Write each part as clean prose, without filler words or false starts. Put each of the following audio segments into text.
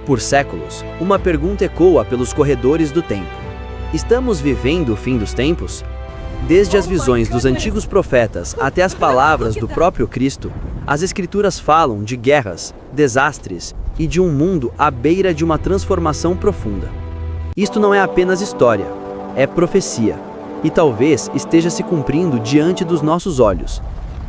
Por séculos, uma pergunta ecoa pelos corredores do tempo. Estamos vivendo o fim dos tempos? Desde as visões dos antigos profetas até as palavras do próprio Cristo, as Escrituras falam de guerras, desastres e de um mundo à beira de uma transformação profunda. Isto não é apenas história, é profecia, e talvez esteja se cumprindo diante dos nossos olhos.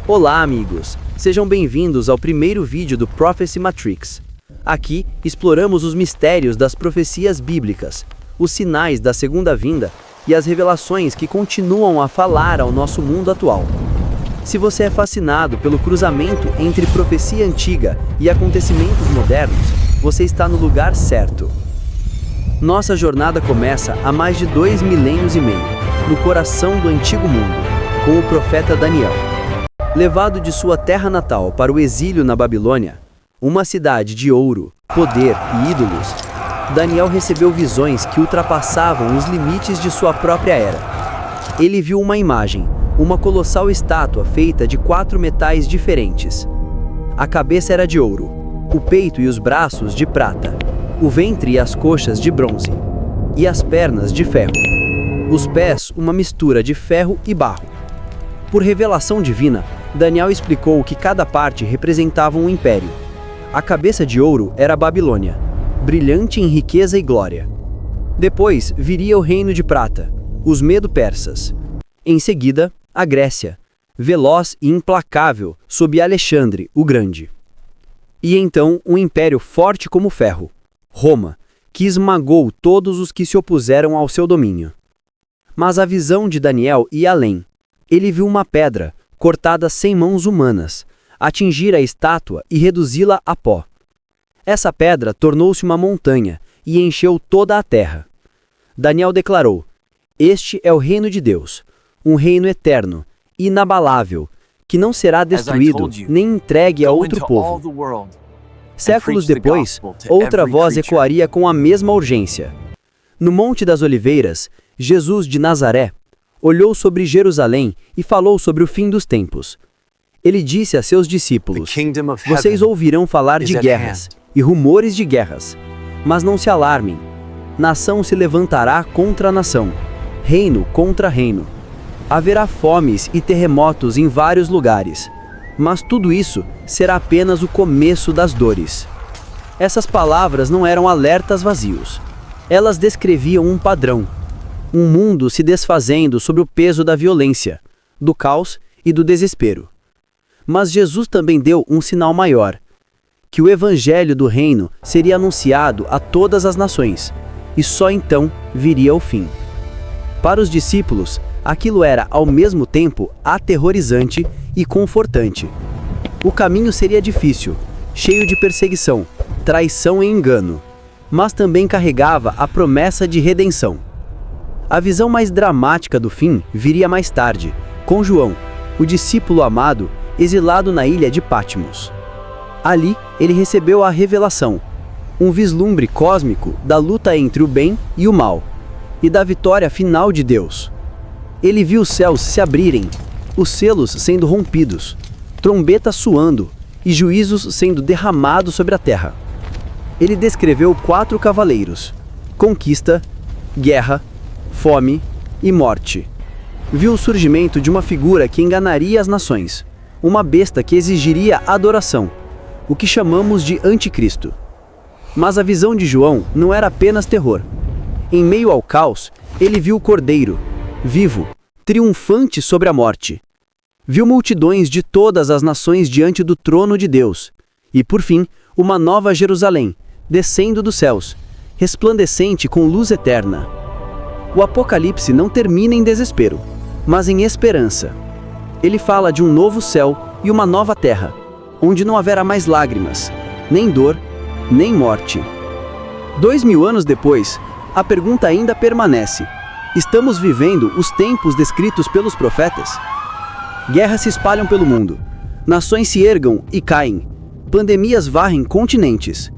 Olá, amigos! Sejam bem-vindos ao primeiro vídeo do Prophecy Matrix. Aqui, exploramos os mistérios das profecias bíblicas, os sinais da segunda vinda e as revelações que continuam a falar ao nosso mundo atual. Se você é fascinado pelo cruzamento entre profecia antiga e acontecimentos modernos, você está no lugar certo. Nossa jornada começa há mais de 2 milênios e meio, no coração do antigo mundo, com o profeta Daniel. Levado de sua terra natal para o exílio na Babilônia, uma cidade de ouro, poder e ídolos, Daniel recebeu visões que ultrapassavam os limites de sua própria era. Ele viu uma imagem, uma colossal estátua feita de 4 metais diferentes. A cabeça era de ouro, o peito e os braços de prata, o ventre e as coxas de bronze, e as pernas de ferro. Os pés, uma mistura de ferro e barro. Por revelação divina, Daniel explicou que cada parte representava um império. A cabeça de ouro era a Babilônia, brilhante em riqueza e glória. Depois viria o reino de prata, os Medo-Persas. Em seguida, a Grécia, veloz e implacável sob Alexandre o Grande. E então um império forte como ferro, Roma, que esmagou todos os que se opuseram ao seu domínio. Mas a visão de Daniel ia além. Ele viu uma pedra, cortada sem mãos humanas, atingir a estátua e reduzi-la a pó. Essa pedra tornou-se uma montanha e encheu toda a terra. Daniel declarou: "Este é o reino de Deus, um reino eterno, inabalável, que não será destruído nem entregue a outro povo." Séculos depois, outra voz ecoaria com a mesma urgência. No Monte das Oliveiras, Jesus de Nazaré olhou sobre Jerusalém e falou sobre o fim dos tempos. Ele disse a seus discípulos: "Vocês ouvirão falar de guerras e rumores de guerras, mas não se alarmem. Nação se levantará contra nação, reino contra reino. Haverá fomes e terremotos em vários lugares, mas tudo isso será apenas o começo das dores." Essas palavras não eram alertas vazios. Elas descreviam um padrão. Um mundo se desfazendo sob o peso da violência, do caos e do desespero. Mas Jesus também deu um sinal maior, que o evangelho do reino seria anunciado a todas as nações, e só então viria o fim. Para os discípulos, aquilo era ao mesmo tempo aterrorizante e confortante. O caminho seria difícil, cheio de perseguição, traição e engano, mas também carregava a promessa de redenção. A visão mais dramática do fim viria mais tarde, com João, o discípulo amado, exilado na ilha de Patmos. Ali, ele recebeu a revelação, um vislumbre cósmico da luta entre o bem e o mal, e da vitória final de Deus. Ele viu os céus se abrirem, os selos sendo rompidos, trombetas soando e juízos sendo derramados sobre a terra. Ele descreveu 4 cavaleiros: conquista, guerra, fome e morte. Viu o surgimento de uma figura que enganaria as nações, uma besta que exigiria adoração, o que chamamos de Anticristo. Mas a visão de João não era apenas terror. Em meio ao caos, ele viu o Cordeiro, vivo, triunfante sobre a morte. Viu multidões de todas as nações diante do trono de Deus. E, por fim, uma nova Jerusalém, descendo dos céus, resplandecente com luz eterna. O Apocalipse não termina em desespero, mas em esperança. Ele fala de um novo céu e uma nova terra, onde não haverá mais lágrimas, nem dor, nem morte. 2000 anos depois, a pergunta ainda permanece: estamos vivendo os tempos descritos pelos profetas? Guerras se espalham pelo mundo, nações se ergam e caem, pandemias varrem continentes,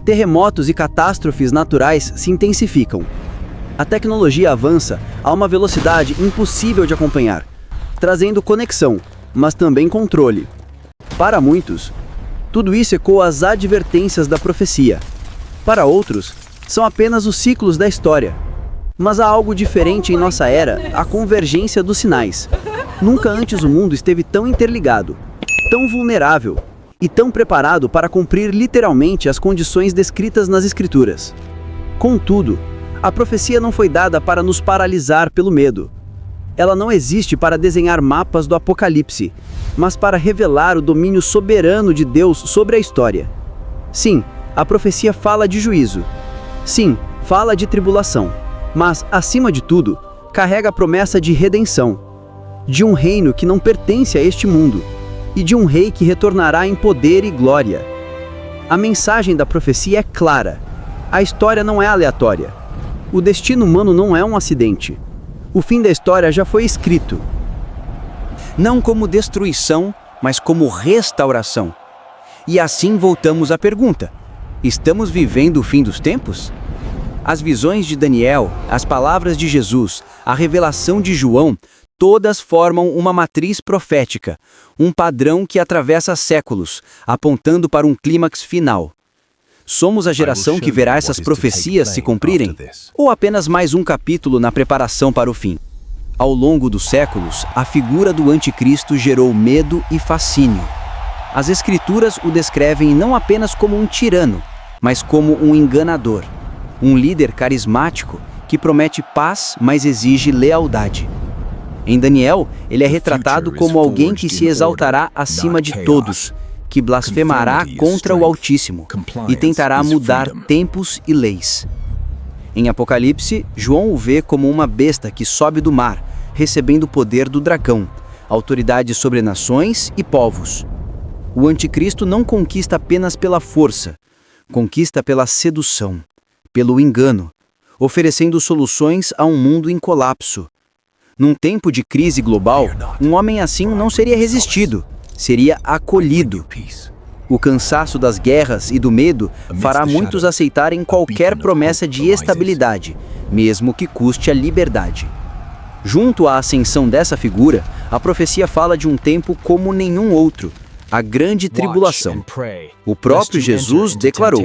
terremotos e catástrofes naturais se intensificam. A tecnologia avança a uma velocidade impossível de acompanhar, trazendo conexão, mas também controle. Para muitos, tudo isso ecoa as advertências da profecia. Para outros, são apenas os ciclos da história. Mas há algo diferente em nossa era, a convergência dos sinais. Nunca antes o mundo esteve tão interligado, tão vulnerável e tão preparado para cumprir literalmente as condições descritas nas Escrituras. Contudo, a profecia não foi dada para nos paralisar pelo medo. Ela não existe para desenhar mapas do Apocalipse, mas para revelar o domínio soberano de Deus sobre a história. Sim, a profecia fala de juízo. Sim, fala de tribulação. Mas, acima de tudo, carrega a promessa de redenção, de um reino que não pertence a este mundo, e de um rei que retornará em poder e glória. A mensagem da profecia é clara. A história não é aleatória. O destino humano não é um acidente. O fim da história já foi escrito. Não como destruição, mas como restauração. E assim voltamos à pergunta: estamos vivendo o fim dos tempos? As visões de Daniel, as palavras de Jesus, a revelação de João, todas formam uma matriz profética, um padrão que atravessa séculos, apontando para um clímax final. Somos a geração que verá essas profecias se cumprirem? Ou apenas mais um capítulo na preparação para o fim? Ao longo dos séculos, a figura do anticristo gerou medo e fascínio. As Escrituras o descrevem não apenas como um tirano, mas como um enganador. Um líder carismático que promete paz, mas exige lealdade. Em Daniel, ele é retratado como alguém que se exaltará acima de todos, que blasfemará contra o Altíssimo e tentará mudar tempos e leis. Em Apocalipse, João o vê como uma besta que sobe do mar, recebendo o poder do dragão, autoridade sobre nações e povos. O anticristo não conquista apenas pela força, conquista pela sedução, pelo engano, oferecendo soluções a um mundo em colapso. Num tempo de crise global, um homem assim não seria resistido, seria acolhido. O cansaço das guerras e do medo fará muitos aceitarem qualquer promessa de estabilidade, mesmo que custe a liberdade. Junto à ascensão dessa figura, a profecia fala de um tempo como nenhum outro, a grande tribulação. O próprio Jesus declarou: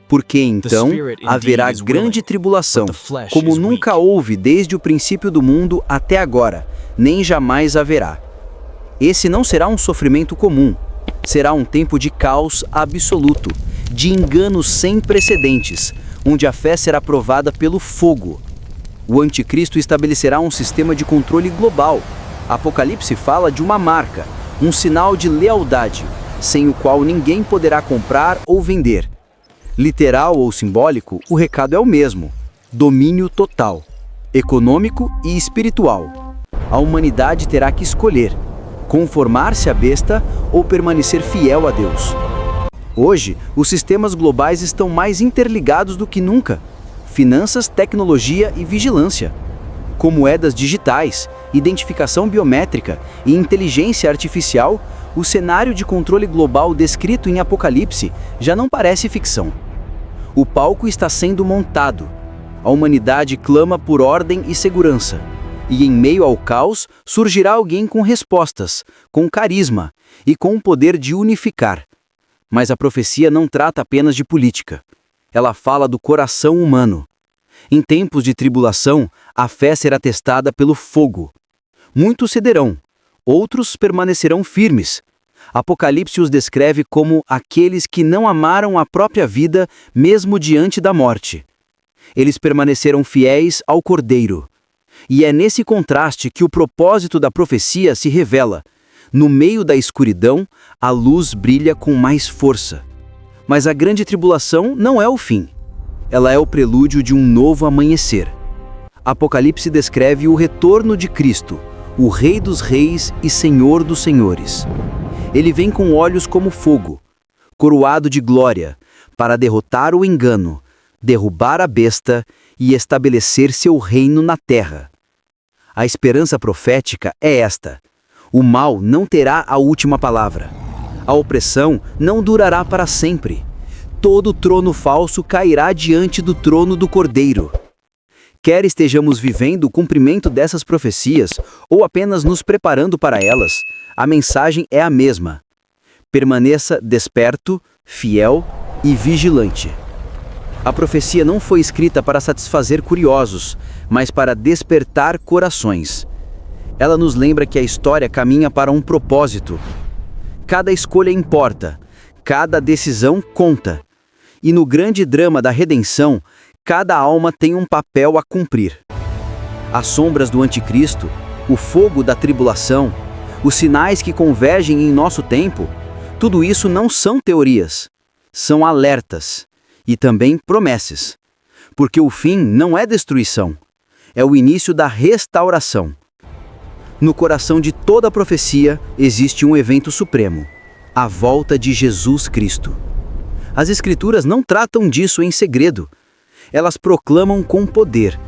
porque então haverá grande tribulação, como nunca houve desde o princípio do mundo até agora, nem jamais haverá. Esse não será um sofrimento comum, será um tempo de caos absoluto, de enganos sem precedentes, onde a fé será provada pelo fogo. O anticristo estabelecerá um sistema de controle global. Apocalipse fala de uma marca, um sinal de lealdade, sem o qual ninguém poderá comprar ou vender. Literal ou simbólico, o recado é o mesmo: domínio total, econômico e espiritual. A humanidade terá que escolher: conformar-se à besta ou permanecer fiel a Deus. Hoje, os sistemas globais estão mais interligados do que nunca. Finanças, tecnologia e vigilância. Com moedas digitais, identificação biométrica e inteligência artificial, o cenário de controle global descrito em Apocalipse já não parece ficção. O palco está sendo montado. A humanidade clama por ordem e segurança. E em meio ao caos, surgirá alguém com respostas, com carisma e com o poder de unificar. Mas a profecia não trata apenas de política. Ela fala do coração humano. Em tempos de tribulação, a fé será testada pelo fogo. Muitos cederão, outros permanecerão firmes. Apocalipse os descreve como aqueles que não amaram a própria vida mesmo diante da morte. Eles permaneceram fiéis ao Cordeiro. E é nesse contraste que o propósito da profecia se revela. No meio da escuridão, a luz brilha com mais força. Mas a grande tribulação não é o fim. Ela é o prelúdio de um novo amanhecer. Apocalipse descreve o retorno de Cristo, o Rei dos Reis e Senhor dos Senhores. Ele vem com olhos como fogo, coroado de glória, para derrotar o engano, derrubar a besta e estabelecer seu reino na terra. A esperança profética é esta: o mal não terá a última palavra. A opressão não durará para sempre. Todo trono falso cairá diante do trono do Cordeiro. Quer estejamos vivendo o cumprimento dessas profecias ou apenas nos preparando para elas, a mensagem é a mesma. Permaneça desperto, fiel e vigilante. A profecia não foi escrita para satisfazer curiosos, mas para despertar corações. Ela nos lembra que a história caminha para um propósito. Cada escolha importa, cada decisão conta. E no grande drama da redenção, cada alma tem um papel a cumprir. As sombras do anticristo, o fogo da tribulação, os sinais que convergem em nosso tempo, tudo isso não são teorias, são alertas e também promessas. Porque o fim não é destruição, é o início da restauração. No coração de toda profecia existe um evento supremo, a volta de Jesus Cristo. As Escrituras não tratam disso em segredo, elas proclamam com poder.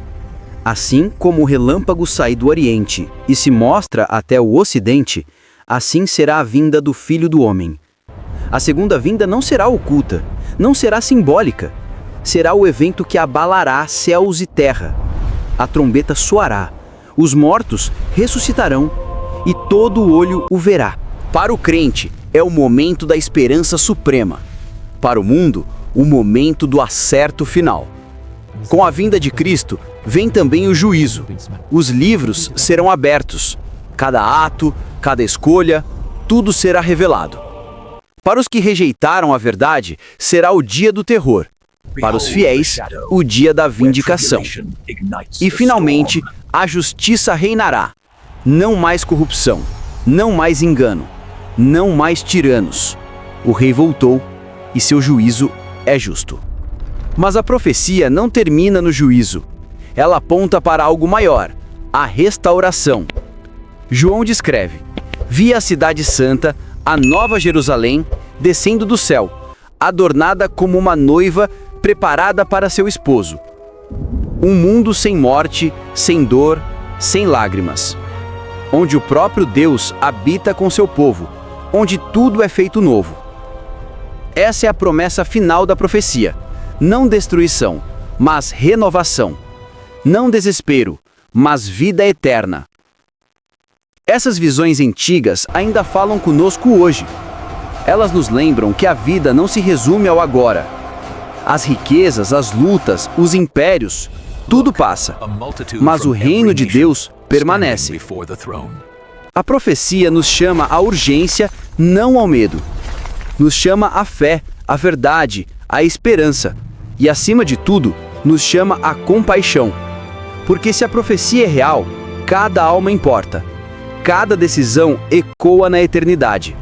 Assim como o relâmpago sai do Oriente e se mostra até o Ocidente, assim será a vinda do Filho do Homem. A segunda vinda não será oculta, não será simbólica. Será o evento que abalará céus e terra. A trombeta soará, os mortos ressuscitarão e todo olho o verá. Para o crente, é o momento da esperança suprema. Para o mundo, o momento do acerto final. Com a vinda de Cristo, vem também o juízo. Os livros serão abertos. Cada ato, cada escolha, tudo será revelado. Para os que rejeitaram a verdade, será o dia do terror. Para os fiéis, o dia da vindicação. E, finalmente, a justiça reinará. Não mais corrupção, não mais engano, não mais tiranos. O rei voltou e seu juízo é justo. Mas a profecia não termina no juízo. Ela aponta para algo maior, a restauração. João descreve: vi a cidade santa, a nova Jerusalém, descendo do céu, adornada como uma noiva preparada para seu esposo. Um mundo sem morte, sem dor, sem lágrimas. Onde o próprio Deus habita com seu povo, onde tudo é feito novo. Essa é a promessa final da profecia. Não destruição, mas renovação. Não desespero, mas vida eterna. Essas visões antigas ainda falam conosco hoje. Elas nos lembram que a vida não se resume ao agora. As riquezas, as lutas, os impérios, tudo passa. Mas o reino de Deus permanece. A profecia nos chama à urgência, não ao medo. Nos chama à fé, à verdade, à esperança. E, acima de tudo, nos chama à compaixão. Porque se a profecia é real, cada alma importa. Cada decisão ecoa na eternidade.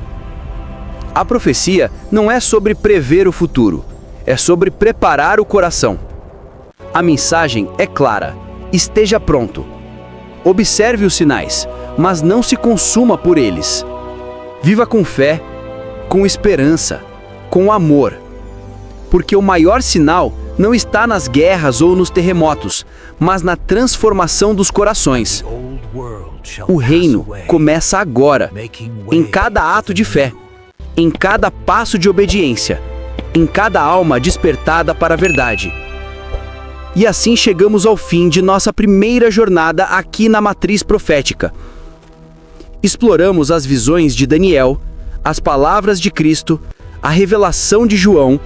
A profecia não é sobre prever o futuro, é sobre preparar o coração. A mensagem é clara: esteja pronto. Observe os sinais, mas não se consuma por eles. Viva com fé, com esperança, com amor. Porque o maior sinal não está nas guerras ou nos terremotos, mas na transformação dos corações. O reino começa agora, em cada ato de fé, em cada passo de obediência, em cada alma despertada para a verdade. E assim chegamos ao fim de nossa primeira jornada aqui na Matriz Profética. Exploramos as visões de Daniel, as palavras de Cristo, a revelação de João,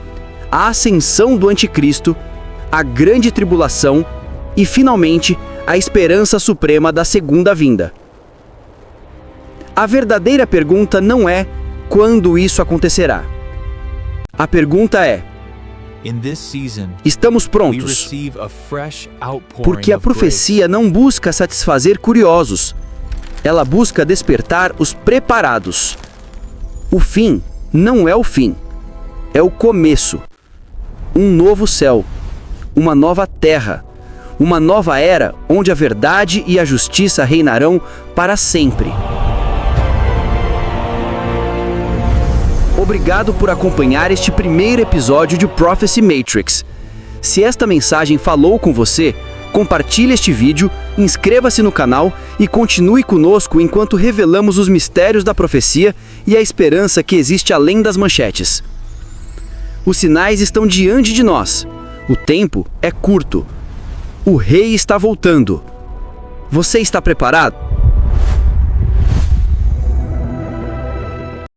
a ascensão do anticristo, a grande tribulação e, finalmente, a esperança suprema da segunda vinda. A verdadeira pergunta não é quando isso acontecerá. A pergunta é: estamos prontos? Porque a profecia não busca satisfazer curiosos. Ela busca despertar os preparados. O fim não é o fim. É o começo. Um novo céu, uma nova terra, uma nova era onde a verdade e a justiça reinarão para sempre. Obrigado por acompanhar este primeiro episódio de Prophecy Matrix. Se esta mensagem falou com você, compartilhe este vídeo, inscreva-se no canal e continue conosco enquanto revelamos os mistérios da profecia e a esperança que existe além das manchetes. Os sinais estão diante de nós. O tempo é curto. O rei está voltando. Você está preparado?